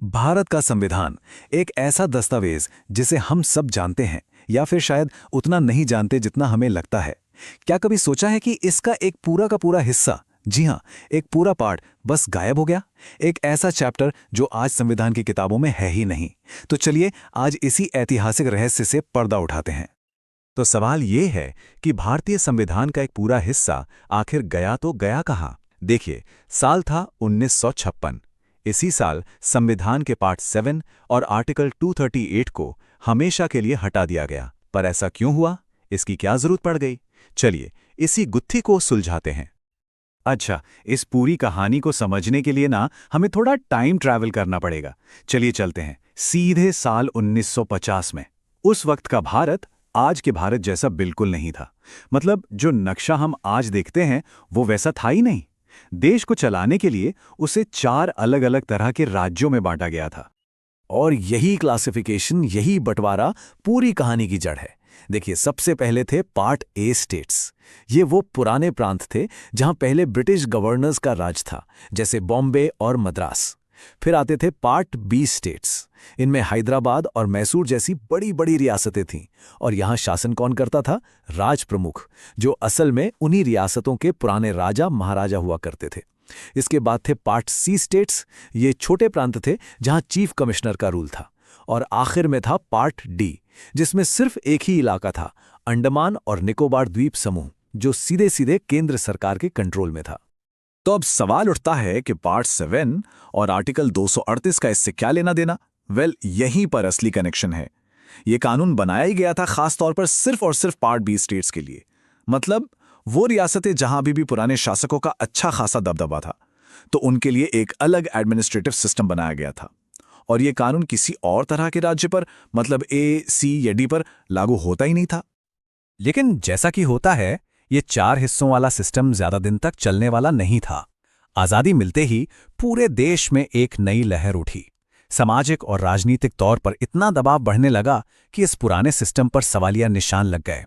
भारत का संविधान एक ऐसा दस्तावेज जिसे हम सब जानते हैं या फिर शायद उतना नहीं जानते जितना हमें लगता है। क्या कभी सोचा है कि इसका एक पूरा का पूरा हिस्सा, जी हां, एक पूरा पार्ट बस गायब हो गया? एक ऐसा चैप्टर जो आज संविधान की किताबों में है ही नहीं। तो चलिए आज इसी ऐतिहासिक रहस्य से पर्दा उठाते हैं। तो सवाल ये है कि भारतीय संविधान का एक पूरा हिस्सा आखिर गया तो गया कहाँ? देखिए, साल था 1956। इसी साल संविधान के पार्ट 7 और आर्टिकल 238 को हमेशा के लिए हटा दिया गया। पर ऐसा क्यों हुआ? इसकी क्या जरूरत पड़ गई? चलिए इसी गुत्थी को सुलझाते हैं। अच्छा, इस पूरी कहानी को समझने के लिए ना हमें थोड़ा टाइम ट्रैवल करना पड़ेगा। चलिए चलते हैं सीधे साल 1950 में। उस वक्त का भारत आज के भारत जैसा बिल्कुल नहीं था। मतलब जो नक्शा हम आज देखते हैं वो वैसा था ही नहीं। देश को चलाने के लिए उसे 4 अलग-अलग तरह के राज्यों में बांटा गया था। और यही क्लासिफिकेशन, यही बंटवारा पूरी कहानी की जड़ है। देखिए, सबसे पहले थे पार्ट ए स्टेट्स। ये वो पुराने प्रांत थे जहां पहले ब्रिटिश गवर्नर्स का राज था, जैसे बॉम्बे और मद्रास। फिर आते थे पार्ट बी स्टेट्स। इनमें हैदराबाद और मैसूर जैसी बड़ी बड़ी रियासतें थीं। और यहां शासन कौन करता था? राज प्रमुख, जो असल में उन्हीं रियासतों के पुराने राजा महाराजा हुआ करते थे। इसके बाद थे पार्ट सी स्टेट्स। ये छोटे प्रांत थे जहां चीफ कमिश्नर का रूल था। और आखिर में था पार्ट डी, जिसमें सिर्फ एक ही इलाका था, अंडमान और निकोबार द्वीप समूह, जो सीधे सीधे केंद्र सरकार के कंट्रोल में था। तो अब सवाल उठता है कि पार्ट 7 और आर्टिकल 238 का इससे क्या लेना देना? यहीं पर असली कनेक्शन है। ये कानून बनाया ही गया था खास तौर पर सिर्फ और सिर्फ पार्ट बी स्टेट्स के लिए। मतलब वो रियासतें जहां अभी भी पुराने शासकों का अच्छा खासा दबदबा था, तो उनके लिए एक अलग एडमिनिस्ट्रेटिव सिस्टम बनाया गया था। और ये कानून किसी और तरह के राज्य पर, मतलब ए, सी या डी पर लागू होता ही नहीं था। लेकिन जैसा कि होता है, ये 4 हिस्सों वाला सिस्टम ज्यादा दिन तक चलने वाला नहीं था। आजादी मिलते ही पूरे देश में एक नई लहर उठी। सामाजिक और राजनीतिक तौर पर इतना दबाव बढ़ने लगा कि इस पुराने सिस्टम पर सवालिया निशान लग गए।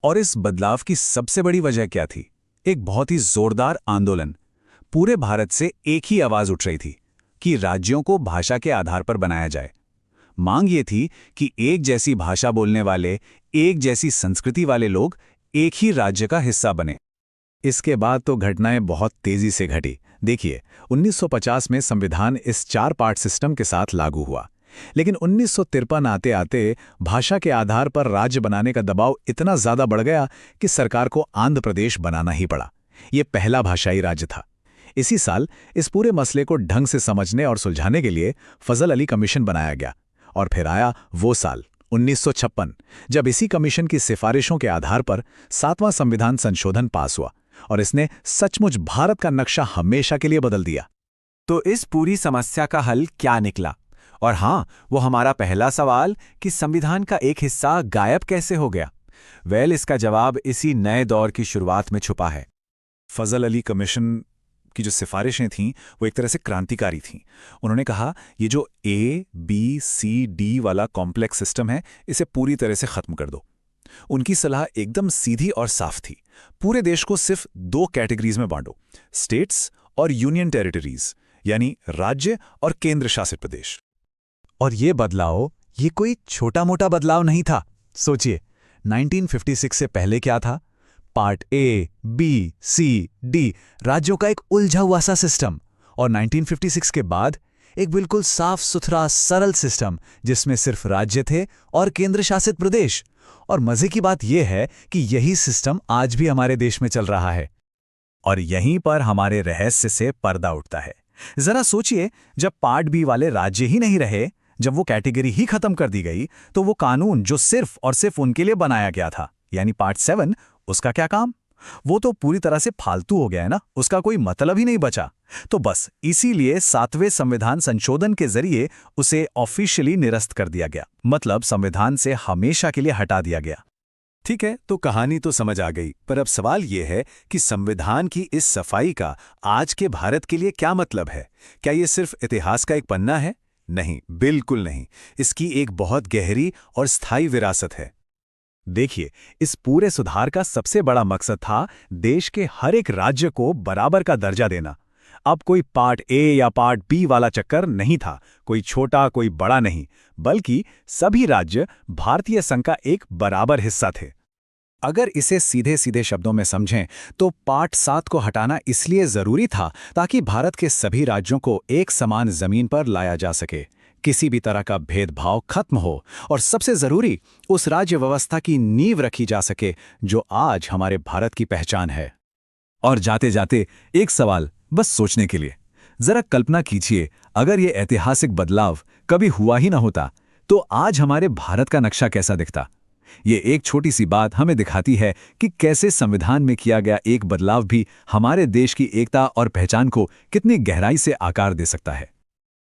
और इस बदलाव की सबसे बड़ी वजह क्या थी? एक बहुत ही जोरदार आंदोलन। पूरे भारत से एक ही आवाज उठ रही थी कि राज्यों को भाषा के आधार पर बनाया जाए। मांग ये थी कि एक जैसी भाषा बोलने वाले, एक जैसी संस्कृति वाले लोग एक ही राज्य का हिस्सा बने। इसके बाद तो घटनाएं बहुत तेजी से घटी। देखिए, 1950 में संविधान इस 4 पार्ट सिस्टम के साथ लागू हुआ। लेकिन 1953 आते आते भाषा के आधार पर राज्य बनाने का दबाव इतना ज्यादा बढ़ गया कि सरकार को आंध्र प्रदेश बनाना ही पड़ा। यह पहला भाषाई राज्य था। इसी साल इस पूरे मसले को ढंग से समझने और सुलझाने के लिए फजल अली कमीशन बनाया गया। और फिर आया वो साल 1956, जब इसी कमीशन की सिफारिशों के आधार पर 7वां संविधान संशोधन पास हुआ और इसने सचमुच भारत का नक्शा हमेशा के लिए बदल दिया। तो इस पूरी समस्या का हल क्या निकला? और हाँ, वो हमारा पहला सवाल कि संविधान का एक हिस्सा गायब कैसे हो गया? इसका जवाब इसी नए दौर की शुरुआत में छुपा है। फजल अली कमीशन की जो सिफारिशें थीं वो एक तरह से क्रांतिकारी थीं। उन्होंने कहा ये जो ए, बी, सी, डी वाला कॉम्प्लेक्स सिस्टम है, इसे पूरी तरह से खत्म कर दो। उनकी सलाह एकदम सीधी और साफ थी। पूरे देश को सिर्फ 2 कैटेगरीज में बांटो, स्टेट्स और यूनियन टेरिटरीज, यानी राज्य और केंद्र शासित प्रदेश। और ये बदलाव, ये कोई छोटा मोटा बदलाव नहीं था। सोचिए, 1956 से पहले क्या था? Part A, B, C, D राज्यों का एक उलझा हुआ सा सिस्टम। और 1956 के बाद एक बिल्कुल साफ सुथरा सरल सिस्टम जिसमें सिर्फ राज्य थे और केंद्र शासित प्रदेश। और मजे की बात यह है कि यही सिस्टम आज भी हमारे देश में चल रहा है। और यहीं पर हमारे रहस्य से पर्दा उठता है। जरा सोचिए, जब पार्ट बी वाले राज्य ही नहीं रहे, जब वो कैटेगरी ही खत्म कर दी गई, तो वो कानून जो सिर्फ और सिर्फ उनके लिए बनाया गया था, यानी पार्ट 7, उसका क्या काम? वो तो पूरी तरह से फालतू हो गया है ना, उसका कोई मतलब ही नहीं बचा। तो बस इसीलिए 7वें संविधान संशोधन के जरिए उसे ऑफिशियली निरस्त कर दिया गया। मतलब संविधान से हमेशा के लिए हटा दिया गया। ठीक है, तो कहानी तो समझ आ गई, पर अब सवाल यह है कि संविधान की इस सफाई का आज के भारत के लिए क्या मतलब है? क्या ये सिर्फ इतिहास का एक पन्ना है? नहीं, बिल्कुल नहीं। इसकी एक बहुत गहरी और स्थायी विरासत है। देखिए, इस पूरे सुधार का सबसे बड़ा मकसद था देश के हर एक राज्य को बराबर का दर्जा देना। अब कोई पार्ट ए या पार्ट बी वाला चक्कर नहीं था, कोई छोटा कोई बड़ा नहीं, बल्कि सभी राज्य भारतीय संघ का एक बराबर हिस्सा थे। अगर इसे सीधे सीधे शब्दों में समझें तो पार्ट 7 को हटाना इसलिए जरूरी था ताकि भारत के सभी राज्यों को एक समान जमीन पर लाया जा सके, किसी भी तरह का भेदभाव खत्म हो और सबसे जरूरी उस राज्य व्यवस्था की नींव रखी जा सके जो आज हमारे भारत की पहचान है। और जाते जाते एक सवाल बस सोचने के लिए, जरा कल्पना कीजिए अगर ये ऐतिहासिक बदलाव कभी हुआ ही ना होता तो आज हमारे भारत का नक्शा कैसा दिखता। ये एक छोटी सी बात हमें दिखाती है कि कैसे संविधान में किया गया एक बदलाव भी हमारे देश की एकता और पहचान को कितनी गहराई से आकार दे सकता है।